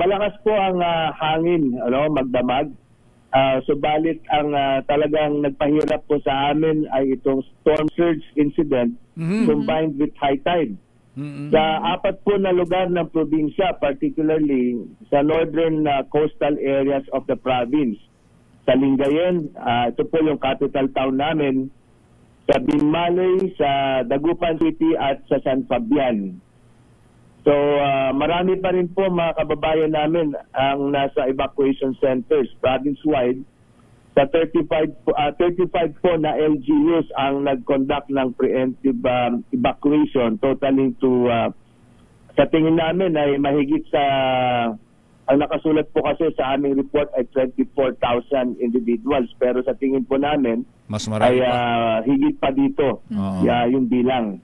malakas po ang hangin, magdamag. Subalit ang talagang nagpahirap po sa amin ay itong storm surge incident combined with high tide. Sa 4 po na lugar ng probinsya, particularly sa northern coastal areas of the province. Sa Lingayen, ito po yung capital town namin, sa Binmalay, sa Dagupan City at sa San Fabian. So marami pa rin po mga kababayan namin ang nasa evacuation centers province-wide. Sa 35 po na LGUs ang nag-conduct ng preemptive evacuation, totaling to sa tingin namin ay mahigit sa ang nakasulat po kasi sa aming report ay 24,000 individuals, pero sa tingin po namin mas marami ay higit pa dito yung bilang.